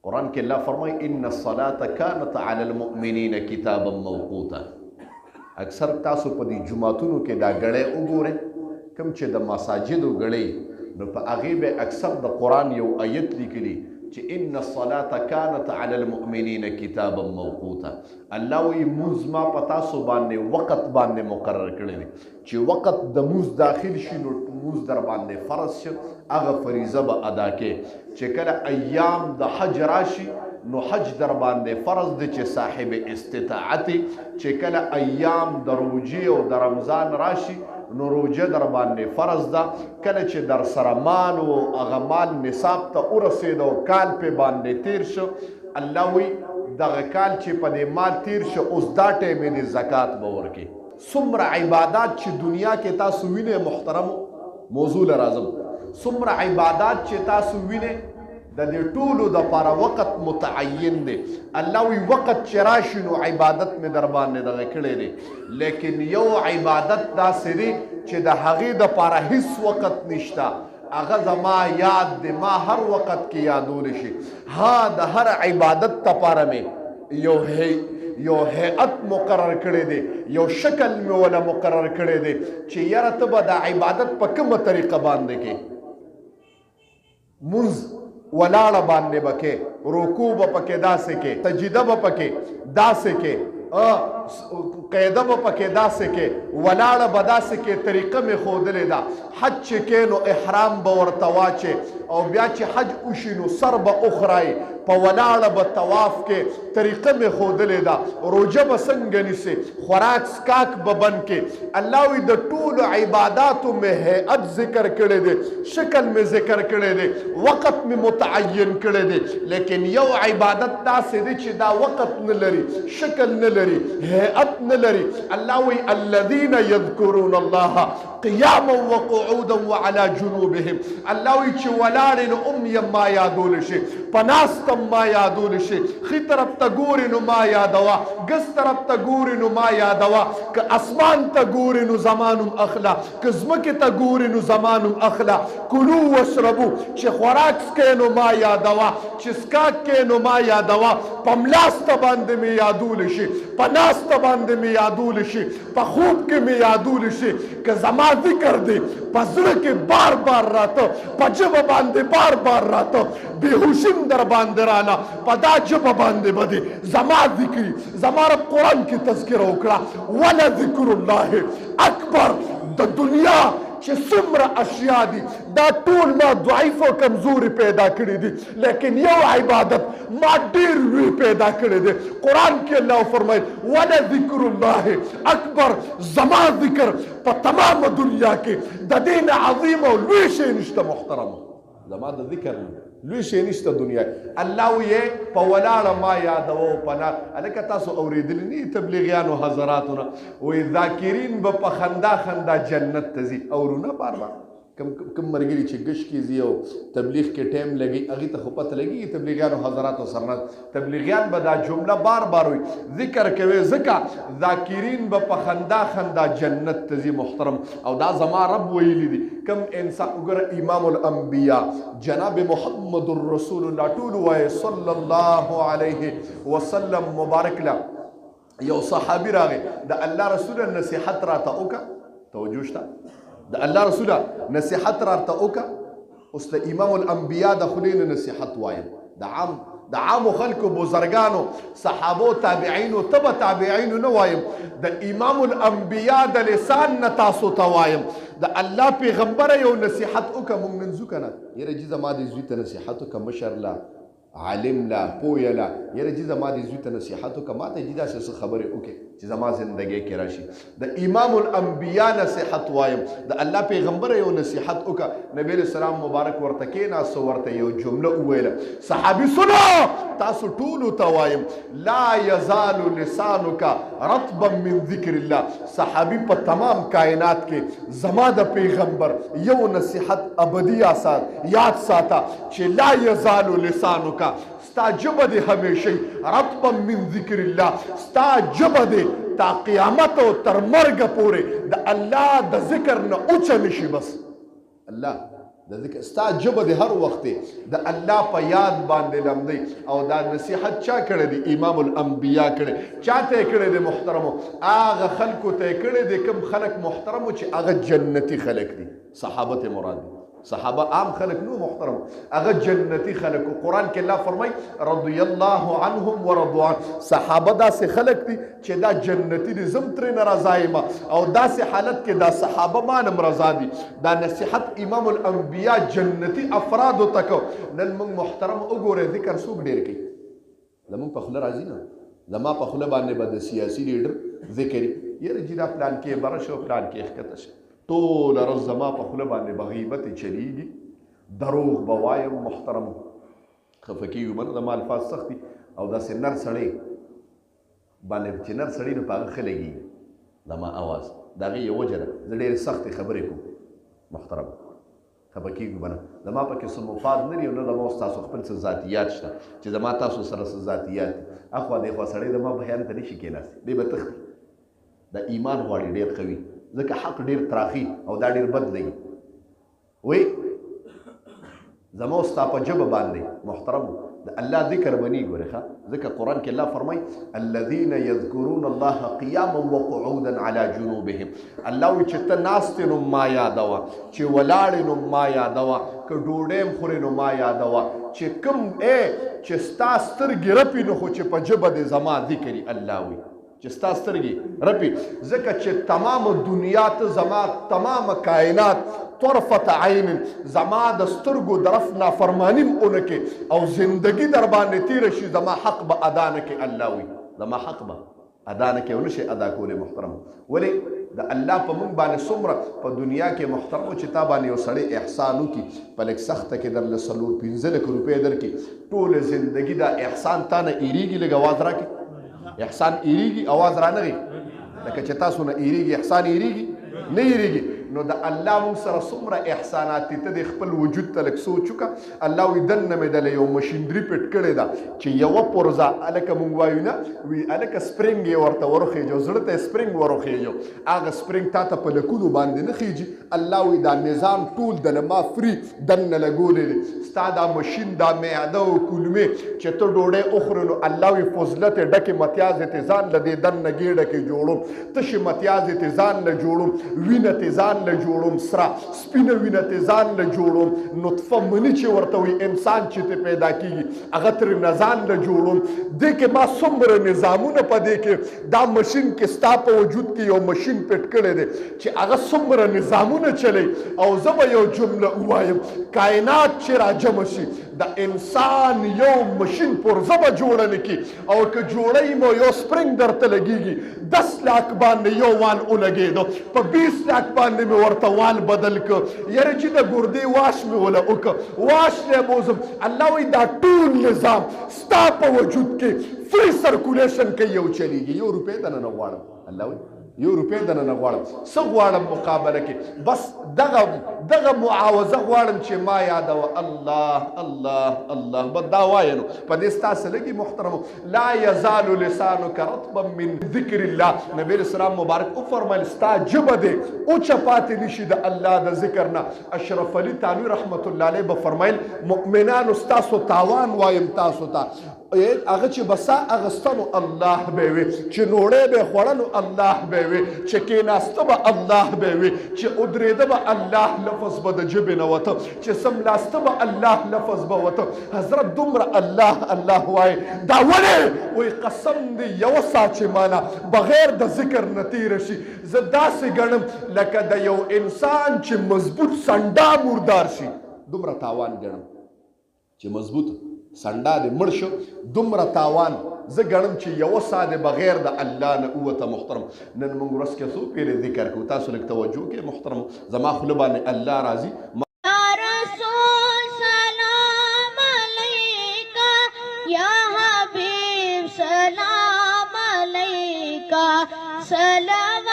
قرآن کې الله فرمایي ان الصلاة كانت على المؤمنين كتابا موقوتا. اکثر تاسو په دې جمعتونو کې دا غړې وګورئ، کوم چې د مساجدو غړې، نو په هغې به اکثر د قرآن یو آیت لیکلي چې ان الصلاة كانت على المؤمنين كتابا موقوتا. الله وی موز ما په تاسو باندې وخت باندې مقرر کړی دی، چې وخت د موز داخل شي نو موز در باندې فرض شي، هغه فریضه به ادا کې. چې کله ایام د حج راشي نو حج در باندې فرض دی چې صاحب استطاعت، چې کله ایام د روژې او د رمضان راشي نو روژه در باندې فرض ده. کله چې در سره مال او هغه مال نصاب ته ورسېد او کال پې باندې تیر شو، الله وی دغه کال چې په دې مال تیر شو اوس دا ټیم یې د زکات به ورکړي. څومره عبادات چې دنیا کې تاسو وینئ، محترمو موضوع له راځم، څومره عبادات چې تاسو وینئ د دې ټولو دپاره وخت متعین دی. الله وی وخت چې راشي نو عبادت مې در باندې دغه کړی دی، لیکن یو عبادت داسې دی چې د هغې دپاره هیڅ وخت نشته، هغه زما یاد دی، ما هر وخت کې یادولی شي. ها د هر عبادت دپاره مې یو هیئت مقرر کړی دی، یو شکل مې وله مقرر کړی دی چې یاره ته به د عبادت په کومه طریقه باندې کې مونځ ولاړه باندې به کې، رکوع به پکې داسې کې، سجده به پکې داسې کې، قیده به پکې داسې کې، ولاړه به داسې کې، طریقه مې ښودلې ده. حج چې کې نو احرام به ورته واچې، او بیا چې حج وشي نو سر به وخرایي، په ولاړه به طواف کې طریقه مې ښودلې ده. روژه به څنګه نیسې، خوراک څښاک به بند کې. الله وی د ټولو عباداتو مې هیئت ذکر کړی دی، شکل مې ذکر کړی دی، وخت مې متعین کړی دی. لیکن یو عبادت داسې دی چې دا وخت نه لري، شکل نه لري، هیئت نه لري. الله وی الذین یذکرون الله قیاما وقعودا وعلى جنوبهم. الله وی چې ولاړې نو یم ما یادول شي، په ناستم ما یادول شي، ښي طرف ته ګورې نو ما یادوه، ګس طرف ته ګورې نو ما یادوه، که اسمان ته ګورې نو زما نوم اخله، که ځمکې ته ګورې نو زما نوم اخله. کلو واشربو، چې خوراک څکئ نو ما یادوه، چې څښاک کې نو ما یادوه. په ملاسته باندې مې یادول شي، په ناسته باندې مې یادول شي، په خوب کې مې یادول شي. که زما ذکر دی په زړه کې بار بار راته، په ژبه باندې بار بار راته، بېهوشیم در باندې راله، په دا ژبه باندې به دی زما ذکري. زما رب قرآن کې تذکره وکړه، ولذکر الله اکبر. د دنیا چې څومره اشیا دي دا ټول ما ضعیف او کمزوري پیدا کړي دي، لیکن یو عبادت ما ډېر لوی پیدا کړی دی. قرآن کې الله فرمایي ولذکر الله اکبر. زما ذکر په تمامه دنیا کې د دې نه عظیم او لوی شی نشته. محترمه زما د ذکر لوی شی نشته دنیا. الله وی په ولاړه ما یادوه، په هلکه تاسو اورېدلي نه تبلیغیانو حضراتونه وایي ذاکرین به په خندا خندا جنت ته ځي. اورونه بار بار کم مرګري چې ګش کې ځي او تبلیغ کې ټایم لګي، هغې ته خو پته لګېږي تبلیغیانو حضراتو سره نه. تبلیغیان به دا جمله بار بار وي، ذکر کوي ځکه ذاکرین به په خندا خندا جنت ته ځي. محترم او دا زما رب ویلي دي. کم انسان وګوره امام الانبیا جناب محمد رسول الله ټول وایي صلی الله علیه وسلم مبارک له. یو صحابي راغی، د الله رسول نصیحت راته وکړه، توجه شته، د الله رسول نصیحت راته وکړه. اوس د امام الانبیا د خولې نه نصیحت وایم، د عامو خلکو بزرګانو صحابو تابعینو ته به تابعینو نه وایم، د امام الانبیا د لسان نه تاسو ته وایم. د الله پیغمبره یو نصیحت وکړه، موږ نن ځو که نه، یاره جي زما دې زوی ته نصیحت وکړه، مشر لا عالم لا پویه لا، یاره جي زما دې زوی ته نصیحت وکړه، ما ته جي داسې څه خبرې وکړې چې زما زندګۍ کې راشي. د امام الانبیا نصیحت وایم، د الله پیغمبر یو نصیحت وکړه. نبی علیہ السلام مبارک ورته کېناست، ورته یو جمله وویله. صحابي سنو تاسو ټولو ته وایم، لا یزال لسانک رطبا من ذکر الله. صحابي په تمام کائنات کې زما د پیغمبر یو نصیحت ابدي یاد ساته چې لا یزال لسانک، ستا جبه دی همیشه رطبا من ذکر الله، ستا جبه دی تا قیامت او تر مرګ پورې د الله د ذکر نه اوچه نشي. بس الله د ذکر ستا ژبه د هر وخت د الله په یاد باندې لمدی او دا نصیحت چا کړی دی؟ امام الانبیا کړی. چا ته کړی دی محترمو؟ هغه خلکو ته کړی دی کوم خلک محترمو چې هغه جنتی خلک دي. صحابه ته مراد دي. صحابه عام خلک نو محترم، هغه جنتی خلک. قرآن کې الله فرمای رضی الله عنهم ورضوا عنه. صحابه داسې خلک دي چې دا جنتی دي، زم ترې نه رضا یم او داسې حالت کې دا صحابه مانم رضا دي. دا نصیحت امام الانبیا جنتی افرادو ته کو. نن موږ محترم وګورئ ذکر څوک ډېر کوي؟ زموږ په خوله راځي نه، زما په خوله باندې به د سیاسي لیډر ذکر یره چې دا پلان کې بره شو، پلان کې ښکته شي، ټول ورځ زما په خوله باندې به غیبت چلیږي، دروغ به وایم. محترم خفه کېږو منه، زما الفاظ سخت دي او داسې نر سړی باندې چې نر سړي نو په هغه ښه لګېږي زما اواز. د هغې یو وجه ده زه ډېرې سختې خبرې کوم. محترم خفه کېږو منه، زما پکې څه مفاد نه دي او نه زما اوس تاسو خپل څه ذاتیات شته چې زما تاسو سره څه ذاتیات دي. اخوا دېخوا سړی زما بیان ته نه شي کېناستې، دی به تښتي. د ایمان غواړي ډېر قوي، ځکه حق ډېر تراخي او دا ډېر بد لګي. وی زما او ستا په ژبه باندې محترمو د الله ذکر بني ګورې ښه، ځکه قرآن کې الله فرمایي الذین یذکرون الله قیاما وقعودا علی جنوبهم. الله وایي چې ته ناست نو ما یادوه، چې ولاړې نو ما یادوه، که ډوډۍ هم خورې نو ما یادوه، چې کوم چې ستا سترګې رپي نو خو چې په ژبه دې زما ذکري. الله وایي چې ستا سترګې رپي، ځکه چې تمام دنیا ته زما تمام کائنات طرفت عین زما د سترګو درف نافرمانیم اونه کې او زندگی در باندې تیره شي، زما حق به ادا نه کې. الله وایي زما حق به ادا نه کې او نشي ادا کولی. محترم ولې د الله په موږ باندې څومره په دنیا کې محترمو چې تا باندې یو سړی احسان وکړي په لږ سخته کې درله 4-5 لک روپۍ درکړي، ټوله زندگی دا احسان تا نه ایریږي. لږ اواز راکړي احسان ایریږي، اواز را نغی لکه چې تاسو نه ایریږي. احسان ایریږي نه ایریږي. نو د الله موږ سره څومره احسانات دي. ته د خپل وجود ته لږ سوچ وکړه. الله وایي دننه مې دله یو مشینري پټ کړې ده چې یوه پرزه هلکه موږ وایو نه وي هلکه سپرینګ یې ورته وروخیږو، زړه ته یې سپرینګ وروخیږو، هغه سپرینګ تا ته په لکونو باندې نه خیږي. الله وایي دا نظام ټول دله ما فری دننه لګولی دی. ستا دا مشین دا معده او کولمې چې ته ډوډۍ وخورې نو الله وایي فضلت یې ډکې متیازې ته ځان له دې دننه ګېډه کې جوړوم، تشې متیازې ته ځان له جوړوم، وینه ته ځان له جوړوم، سره سپینه وینه ته ځان له جوړوم، نطفه مني چې ورته وي انسان چې ته پیدا کېږي هغه ترې ځان له جوړوم. دې کې ما څومره نظامونه په دې کې دا مشین کې ستا په وجود کې یو مشین پټ کړی دی چې هغه څومره نظامونه چلی. او زه به یو جمله ووایم کائنات چې راجمع شي د انسان یو مشین پرزه به جوړه نه کړي او که جوړی مو یو سپرینګ درته لګېږي 10 لاک باندې یو وال ولګېدو، په 20 لاک باندې مې ورته وال بدل که. یاره چې د ګردې واش مې وله وکړه، واش نه بوزم. الله وایي دا ټول نظام ستا په وجود کې فری سرکولیشن کوي او چلیږي. 1 روپۍ دنه نه غواړم. الله وایي 1 روپۍ دنه نه غواړم. څه غواړم مقابله کې؟ بس دغه معاوضه غواړم چې ما یادوه الله الله الله. بس دا وایه نو په دې ستاسې لګي. محترمو لا یزال لسانک رطبا من ذکر الله. نبی اسلام مبارک وفرمیل ستا ژبه دی اوچه پاتې نشي د الله د ذکر نه. اشرف علي تانوي رحمت الله علیه به فرمیل مؤمنانو ستاسو تاوان وایم تاسو ته هغه چې بسا اغستنو الله به وي، چې نوړې به خوړنو الله به وي، چې کېناسته به الله به وي، چې ودرېده به الله لفظ به د ژبې نه وته، چې سملاسته به الله لفظ به وته. حضرت دومره الله الله وایي. دا ولې وایي قسم دی یوه ساعت چې مانه بغیر د ذکر نه تېره شي زه داسې ګڼم لکه د یو انسان چې مضبوط سنډا مردار شي. دومره تاوان ګڼم چې مضبوط سنډا دې مړ شو. دومره تاوان زه ګڼم چې یوه ساعت بغیر د الله نه ووته. محترم نن موږ ورځ کې څو پیرې ذکر کوو، تاسو لږ توجه کې. محترم زما خوله باندې الله راځي. یا رسول سلام علیکا، یا حبیب سلام علیکا، صلوات